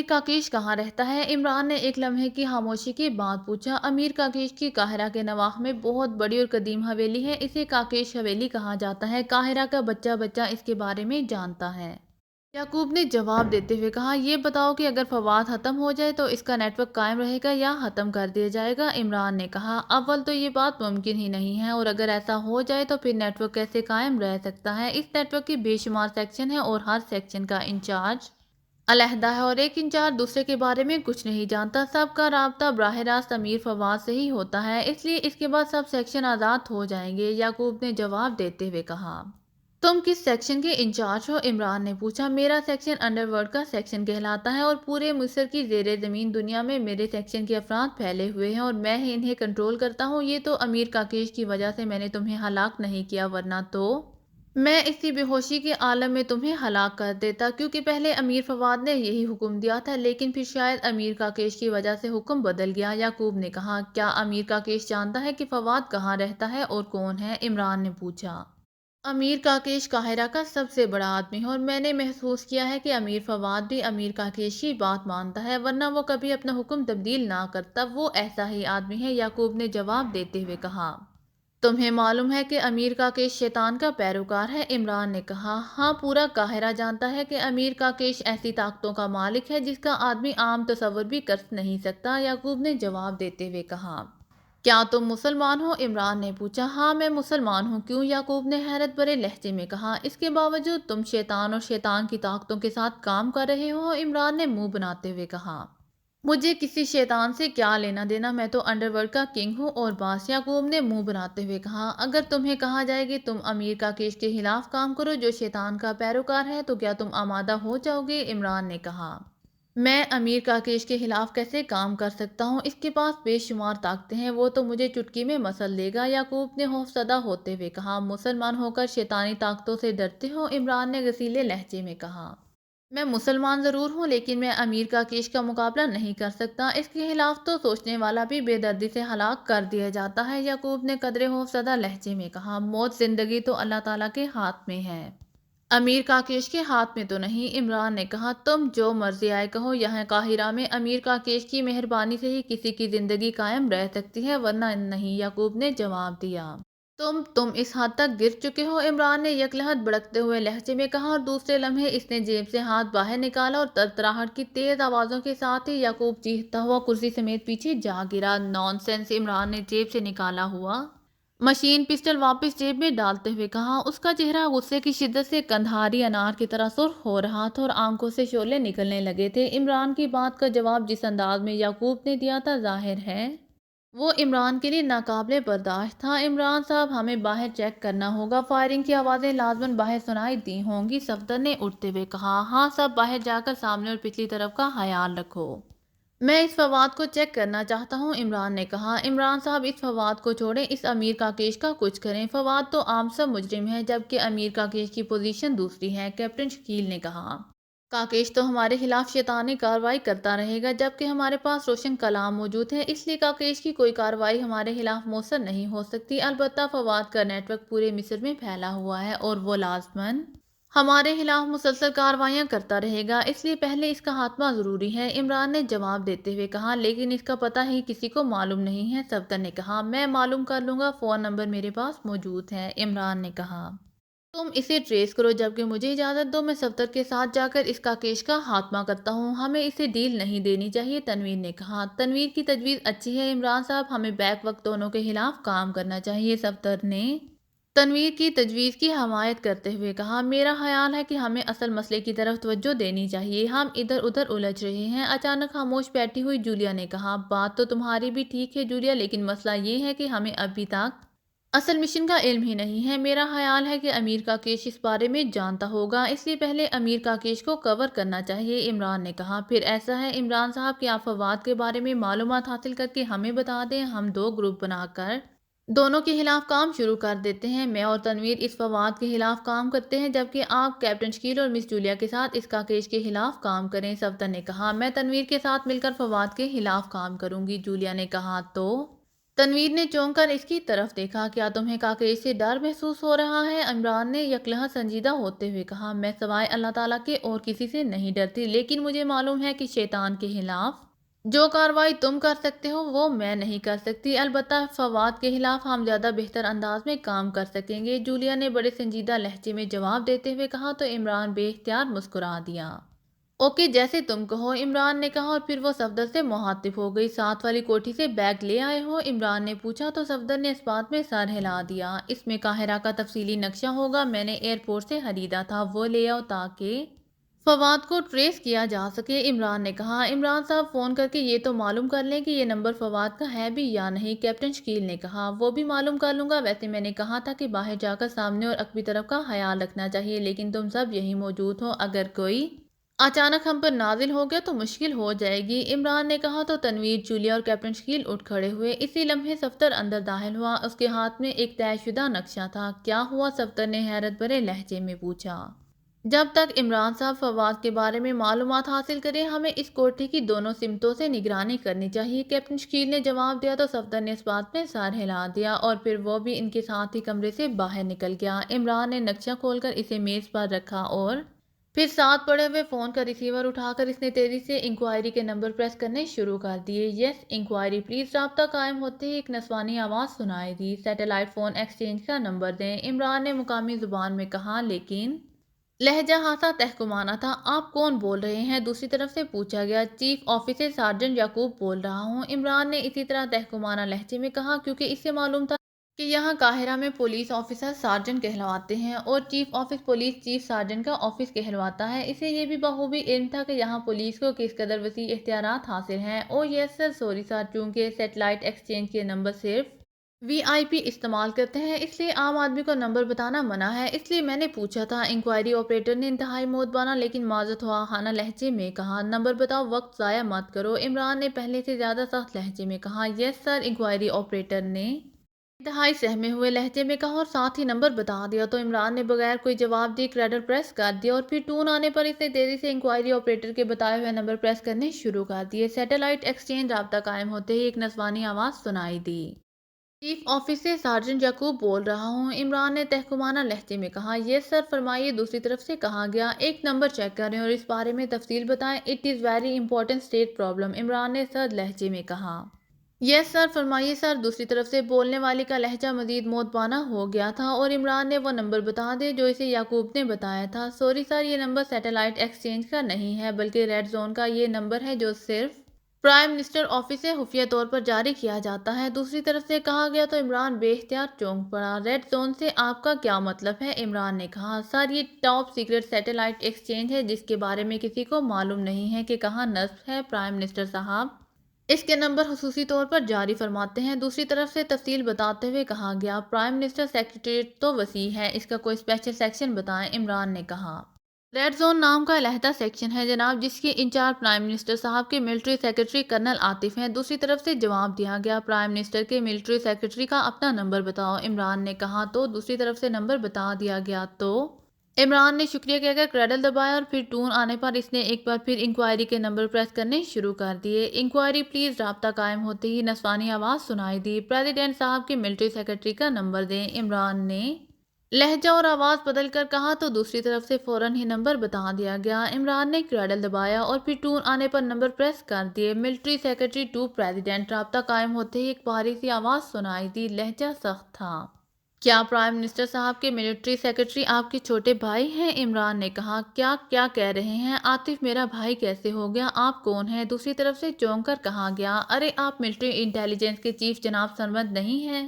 امیر کاکیش کہاں رہتا ہے؟ عمران نے ایک لمحے کی خاموشی کے بعد پوچھا۔ امیر کاکیش کی قاہرہ کے نواح میں بہت بڑی اور قدیم حویلی ہے، اسے کاکیش حویلی کہا جاتا ہے۔ قاہرہ کا بچہ بچہ اس کے بارے میں جانتا ہے۔ یعقوب نے جواب دیتے ہوئے کہا، یہ بتاؤ کہ اگر فواد ختم ہو جائے تو اس کا نیٹ ورک قائم رہے گا یا ختم کر دیا جائے گا؟ عمران نے کہا، اول تو یہ بات ممکن ہی نہیں ہے، اور اگر ایسا ہو جائے تو پھر نیٹ ورک کیسے قائم رہ سکتا ہے؟ اس نیٹ ورک کے بے شمار سیکشن ہیں اور ہر سیکشن کا انچارج علیحدہ ہے، اور ایک انچارج دوسرے کے بارے میں کچھ نہیں جانتا۔ سب کا رابطہ براہ راست امیر فواد سے ہی ہوتا ہے، اس لیے اس کے بعد سب سیکشن آزاد ہو جائیں گے۔ یعقوب نے جواب دیتے ہوئے کہا، تم کس سیکشن کے انچارج ہو؟ عمران نے پوچھا۔ میرا سیکشن انڈر ورلڈ کا سیکشن کہلاتا ہے، اور پورے مصر کی زیر زمین دنیا میں میرے سیکشن کے افراد پھیلے ہوئے ہیں، اور میں ہی انہیں کنٹرول کرتا ہوں۔ یہ تو امیر کاکیش کی وجہ سے میں نے تمہیں ہلاک نہیں کیا، ورنہ تو میں اسی بے ہوشی کے عالم میں تمہیں ہلاک کر دیتا، کیونکہ پہلے امیر فواد نے یہی حکم دیا تھا، لیکن پھر شاید امیر کاکیش کی وجہ سے حکم بدل گیا۔ یعقوب نے کہا، کیا امیر کاکیش جانتا ہے کہ فواد کہاں رہتا ہے اور کون ہے؟ عمران نے پوچھا۔ امیر کاکیش قاہرہ کا سب سے بڑا آدمی ہے، اور میں نے محسوس کیا ہے کہ امیر فواد بھی امیر کاکیش کی بات مانتا ہے، ورنہ وہ کبھی اپنا حکم تبدیل نہ کرتا۔ وہ ایسا ہی آدمی ہے، یعقوب نے جواب دیتے ہوئے کہا۔ تمہیں معلوم ہے کہ امیر کاکیش شیطان کا پیروکار ہے؟ عمران نے کہا، ہاں، پورا قاہرہ جانتا ہے کہ امیر کاکیش ایسی طاقتوں کا مالک ہے جس کا آدمی عام تصور بھی کر نہیں سکتا۔ یعقوب نے جواب دیتے ہوئے کہا، کیا تم مسلمان ہو؟ عمران نے پوچھا۔ ہاں، میں مسلمان ہوں۔ کیوں؟ یعقوب نے حیرت بھرے لہجے میں کہا، اس کے باوجود تم شیطان اور شیطان کی طاقتوں کے ساتھ کام کر رہے ہو؟ عمران نے منہ بناتے ہوئے کہا، مجھے کسی شیطان سے کیا لینا دینا، میں تو انڈر ورلڈ کا کنگ ہوں اور باس۔ یعقوب نے منہ بناتے ہوئے کہا، اگر تمہیں کہا جائے کہ تم امیر کاکیش کے خلاف کام کرو جو شیطان کا پیروکار ہے، تو کیا تم آمادہ ہو جاؤ گے؟ عمران نے کہا، میں امیر کاکیش کے خلاف کیسے کام کر سکتا ہوں؟ اس کے پاس بے شمار طاقتیں ہیں، وہ تو مجھے چٹکی میں مسل دے گا۔ یعقوب نے خوفزدہ ہوتے ہوئے کہا، مسلمان ہو کر شیطانی طاقتوں سے ڈرتے ہو؟ عمران نے غصیلے لہجے میں کہا، میں مسلمان ضرور ہوں، لیکن میں امیر کاکیش کا مقابلہ نہیں کر سکتا، اس کے خلاف تو سوچنے والا بھی بے دردی سے ہلاک کر دیا جاتا ہے۔ یعقوب نے قدرے خوفزدہ لہجے میں کہا، موت زندگی تو اللہ تعالیٰ کے ہاتھ میں ہے، امیر کاکیش کے ہاتھ میں تو نہیں۔ عمران نے کہا، تم جو مرضی آئے کہو، یہاں قاہرہ میں امیر کاکیش کی مہربانی سے ہی کسی کی زندگی قائم رہ سکتی ہے، ورنہ نہیں۔ یعقوب نے جواب دیا، تم اس حد تک گر چکے ہو؟ عمران نے یکلحد بھڑکتے ہوئے لہجے میں کہا، اور دوسرے لمحے اس نے جیب سے ہاتھ باہر نکالا اور تڑتڑاہٹ کی تیز آوازوں کے ساتھ ہی یعقوب چیختا ہوا کرسی سمیت پیچھے جا گرا۔ نان سینس! عمران نے جیب سے نکالا ہوا مشین پسٹل واپس جیب میں ڈالتے ہوئے کہا۔ اس کا چہرہ غصے کی شدت سے کندھاری انار کی طرح سرخ ہو رہا تھا اور آنکھوں سے شعلے نکلنے لگے تھے۔ عمران کی بات کا جواب جس انداز میں یعقوب نے دیا تھا، ظاہر ہے وہ عمران کے لیے ناقابل برداشت تھا۔ عمران صاحب، ہمیں باہر چیک کرنا ہوگا، فائرنگ کی آوازیں لازماً باہر سنائی دی ہوں گی، صفدر نے اٹھتے ہوئے کہا۔ ہاں، سب باہر جا کر سامنے اور پچھلی طرف کا خیال رکھو، میں اس فواد کو چیک کرنا چاہتا ہوں، عمران نے کہا۔ عمران صاحب، اس فواد کو چھوڑیں، اس امیر کاکیش کا کچھ کریں۔ فواد تو عام سا مجرم ہے، جبکہ امیر کاکیش کی پوزیشن دوسری ہے، کیپٹن شکیل نے کہا۔ کاکیش تو ہمارے خلاف شیطانی کارروائی کرتا رہے گا جبکہ ہمارے پاس روشن کلام موجود ہے، اس لیے کاکیش کی کوئی کارروائی ہمارے خلاف مؤثر نہیں ہو سکتی۔ البتہ فواد کا نیٹ ورک پورے مصر میں پھیلا ہوا ہے، اور وہ لازماً ہمارے خلاف مسلسل کارروائیاں کرتا رہے گا، اس لیے پہلے اس کا خاتمہ ضروری ہے، عمران نے جواب دیتے ہوئے کہا۔ لیکن اس کا پتہ ہی کسی کو معلوم نہیں ہے، صفدر نے کہا۔ میں معلوم کر لوں گا، فون نمبر میرے پاس موجود ہے، عمران نے کہا۔ تم اسے ٹریس کرو، جبکہ مجھے اجازت دو، میں صفدر کے ساتھ جا کر اس کاکیش کا خاتمہ کرتا ہوں۔ ہمیں اسے ڈیل نہیں دینی چاہیے، تنویر نے کہا۔ تنویر کی تجویز اچھی ہے عمران صاحب، ہمیں بیک وقت دونوں کے خلاف کام کرنا چاہیے، صفدر نے تنویر کی تجویز کی حمایت کرتے ہوئے کہا۔ میرا خیال ہے کہ ہمیں اصل مسئلے کی طرف توجہ دینی چاہیے، ہم ادھر ادھر الجھ رہے ہیں، اچانک خاموش بیٹھی ہوئی جولیا نے کہا۔ بات تو تمہاری بھی ٹھیک ہے جولیا، لیکن مسئلہ یہ ہے کہ ہمیں ابھی تک اصل مشن کا علم ہی نہیں ہے۔ میرا خیال ہے کہ امیر کاکیش اس بارے میں جانتا ہوگا، اس لیے پہلے امیر کاکیش کو کور کرنا چاہیے، عمران نے کہا۔ پھر ایسا ہے عمران صاحب کہ آپ فواد کے بارے میں معلومات حاصل کر کے ہمیں بتا دیں، ہم دو گروپ بنا کر دونوں کے خلاف کام شروع کر دیتے ہیں، میں اور تنویر اس فواد کے خلاف کام کرتے ہیں، جبکہ آپ کیپٹن شکیل اور مس جولیا کے ساتھ اس کاکیش کے خلاف کام کریں، صفدر نے کہا۔ میں تنویر کے ساتھ مل کر فواد کے خلاف کام کروں گی، جولیا نے کہا۔ تو تنویر نے چونک کر اس کی طرف دیکھا۔ کیا تمہیں کاکیش سے ڈر محسوس ہو رہا ہے؟ عمران نے یکلہہ سنجیدہ ہوتے ہوئے کہا، میں سوائے اللہ تعالیٰ کے اور کسی سے نہیں ڈرتی، لیکن مجھے معلوم ہے کہ شیطان کے خلاف جو کارروائی تم کر سکتے ہو وہ میں نہیں کر سکتی۔ البتہ فواد کے خلاف ہم زیادہ بہتر انداز میں کام کر سکیں گے، جولیا نے بڑے سنجیدہ لہجے میں جواب دیتے ہوئے کہا۔ تو عمران بے اختیار مسکرا دیا۔ اوکے، جیسے تم کہو، عمران نے کہا، اور پھر وہ صفدر سے مخاطب ہو گئی۔ ساتھ والی کوٹھی سے بیگ لے آئے ہو؟ عمران نے پوچھا تو صفدر نے اس بات میں سر ہلا دیا۔ اس میں قاہرہ کا تفصیلی نقشہ ہوگا، میں نے ایئرپورٹ سے خریدا تھا، وہ لے آؤ تاکہ فواد کو ٹریس کیا جا سکے، عمران نے کہا۔ عمران صاحب فون کر کے یہ تو معلوم کر لیں کہ یہ نمبر فواد کا ہے بھی یا نہیں، کیپٹن شکیل نے کہا۔ وہ بھی معلوم کر لوں گا، ویسے میں نے کہا تھا کہ باہر جا کر سامنے اور عقبی طرف کا خیال رکھنا چاہیے، لیکن تم سب یہیں موجود ہو، اگر کوئی اچانک ہم پر نازل ہو گیا تو مشکل ہو جائے گی، عمران نے کہا۔ تو تنویر، جولیا اور کیپٹن شکیل اٹھ کھڑے ہوئے۔ اسی لمحے صفدر اندر داخل ہوا، اس کے ہاتھ میں ایک طے شدہ نقشہ تھا۔ کیا ہوا؟ صفدر نے حیرت بھرے لہجے میں پوچھا۔ جب تک عمران صاحب فواد کے بارے میں معلومات حاصل کریں، ہمیں اس کوٹھی کی دونوں سمتوں سے نگرانی کرنی چاہیے، کیپٹن شکیل نے جواب دیا۔ تو صفدر نے اس بات میں سر ہلا دیا اور پھر وہ بھی ان کے ساتھ ہی کمرے سے باہر نکل گیا۔ عمران نے نقشہ کھول کر اسے میز پر رکھا اور پھر ساتھ پڑے ہوئے فون کا ریسیور اٹھا کر اس نے تیزی سے انکوائری کے نمبر پریس کرنے شروع کر دیے۔ یس انکوائری پلیز، رابطہ قائم ہوتے ہی ایک نسوانی آواز سنائی دی۔ سیٹلائٹ فون ایکسچینج کا نمبر دیں، عمران نے مقامی زبان میں کہا، لیکن لہجہ خاصا تحکمانہ تھا۔ آپ کون بول رہے ہیں؟ دوسری طرف سے پوچھا گیا۔ چیف آفیسر سارجنٹ یعقوب بول رہا ہوں، عمران نے اسی طرح تحکمانہ لہجے میں کہا، کیونکہ اس سے معلوم تھا کہ یہاں قاہرہ میں پولیس آفیسر سارجنٹ کہلواتے ہیں اور chief office police chief sergeant کا آفس کہلواتا ہے۔ اسے یہ بھی بخوبی علم تھا کہ یہاں پولیس کو کس قدر وسیع اختیارات حاصل ہیں۔ او یس سر، سوری سر، چونکہ سیٹلائٹ ایکسچینج کے نمبر صرف وی آئی پی استعمال کرتے ہیں، اس لیے عام آدمی کو نمبر بتانا منع ہے، اس لیے میں نے پوچھا تھا، انکوائری آپریٹر نے انتہائی مؤدبانہ لیکن معذرت خواہانہ لہجے میں کہا۔ نمبر بتاؤ، وقت ضائع مت کرو، عمران نے پہلے سے زیادہ سخت لہجے میں کہا۔ یس سر، انکوائری آپریٹر نے انتہائی سہمے ہوئے لہجے میں کہا اور ساتھ ہی نمبر بتا دیا۔ تو عمران نے بغیر کوئی جواب دیے کریڈل پریس کر دیا اور پھر ٹون آنے پر اس نے تیزی سے انکوائری آپریٹر کے بتائے ہوئے نمبر پریس کرنے شروع کر دیے۔ سیٹلائٹ ایکسچینج رابطہ قائم ہوتے ہی ایک نسوانی آواز سنائی دی۔ چیف آفس سے سارجنٹ یعقوب بول رہا ہوں، عمران نے تحکمانہ لہجے میں کہا۔ یس سر، فرمائیے، دوسری طرف سے کہا گیا۔ ایک نمبر چیک کریں اور اس بارے میں تفصیل بتائیں، it is very important state problem, Imran نے سرد لہجے میں کہا۔ یس سر، فرمائیے سر، دوسری طرف سے بولنے والے کا لہجہ مزید مؤدبانہ ہو گیا تھا اور عمران نے وہ نمبر بتا دے جو اسے یعقوب نے بتایا تھا۔ سوری سر، یہ نمبر سیٹلائٹ ایکسچینج کا نہیں ہے بلکہ ریڈ زون کا یہ نمبر ہے جو صرف پرائم منسٹر آفس سے خفیہ طور پر جاری کیا جاتا ہے، دوسری طرف سے کہا گیا۔ تو عمران بے اختیار چونک پڑا۔ ریڈ زون سے آپ کا کیا مطلب ہے؟ عمران نے کہا۔ سر، یہ ٹاپ سیکرٹ سیٹلائٹ ایکسچینج ہے جس کے بارے میں کسی کو معلوم نہیں ہے کہ کہاں نصب ہے، پرائم منسٹر صاحب اس کے نمبر خصوصی طور پر جاری فرماتے ہیں، دوسری طرف سے تفصیل بتاتے ہوئے کہا گیا۔ پرائم منسٹر سیکریٹریٹ تو وسیع ہے، اس کا کوئی اسپیشل سیکشن بتائیں، عمران نے کہا۔ ریڈ زون نام کا علیحدہ سیکشن ہے جناب، جس کے انچارج پرائم منسٹر صاحب کے ملٹری سیکرٹری کرنل عاطف ہیں، دوسری طرف سے جواب دیا گیا۔ پرائم منسٹر کے ملٹری سیکرٹری کا اپنا نمبر بتاؤ، عمران نے کہا۔ تو دوسری طرف سے نمبر بتا دیا گیا۔ تو عمران نے شکریہ کہہ کر کریڈل دبایا اور پھر ٹون آنے پر اس نے ایک بار پھر انکوائری کے نمبر پریس کرنے شروع کر دیے۔ انکوائری پلیز، رابطہ قائم ہوتے ہی نسوانی آواز سنائی دی۔ پریزیڈنٹ صاحب کے ملٹری سیکرٹری کا نمبر دیں، عمران نے لہجہ اور آواز بدل کر کہا۔ تو دوسری طرف سے فوراً ہی نمبر بتا دیا گیا۔ عمران نے کریڈل دبایا اور پھر ٹون آنے پر نمبر پریس کر دیے۔ ملٹری سیکرٹری ٹو پریزیڈنٹ، رابطہ قائم ہوتے ہی ایک بھاری سی آواز سنائی دی، لہجہ سخت تھا۔ کیا پرائم منسٹر صاحب کے ملٹری سیکرٹری آپ کے چھوٹے بھائی ہیں؟ عمران نے کہا۔ کیا کہہ رہے ہیں؟ عاطف میرا بھائی کیسے ہو گیا؟ آپ کون ہیں؟ دوسری طرف سے چونک کر کہا گیا۔ ارے آپ ملٹری انٹیلیجنس کے چیف جناب سرمد نہیں ہیں؟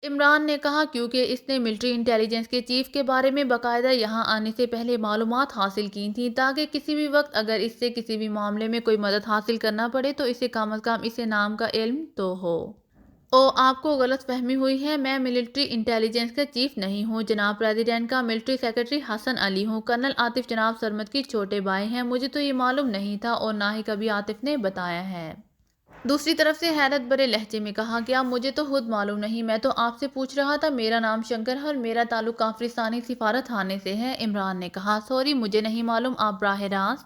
عمران نے کہا، کیونکہ اس نے ملٹری انٹیلیجنس کے چیف کے بارے میں باقاعدہ یہاں آنے سے پہلے معلومات حاصل کی تھیں تاکہ کسی بھی وقت اگر اس سے کسی بھی معاملے میں کوئی مدد حاصل کرنا پڑے تو اسے کم از کم اسے نام کا علم تو ہو۔ آپ کو غلط فہمی ہوئی ہے، میں ملٹری انٹیلیجنس کا چیف نہیں ہوں، جناب پریزیڈنٹ کا ملٹری سیکرٹری حسن علی ہوں، کرنل عاطف جناب سرمد کی چھوٹے بھائی ہیں، مجھے تو یہ معلوم نہیں تھا اور نہ ہی کبھی عاطف نے بتایا ہے۔ دوسری طرف سے حیرت بھرے لہجے میں کہا گیا، مجھے تو خود معلوم نہیں، میں تو آپ سے پوچھ رہا تھا، میرا نام شنکر ہے اور میرا تعلق کافرستانی سفارت خانے سے ہے، عمران نے کہا۔ سوری، مجھے نہیں معلوم، آپ براہ راست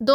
2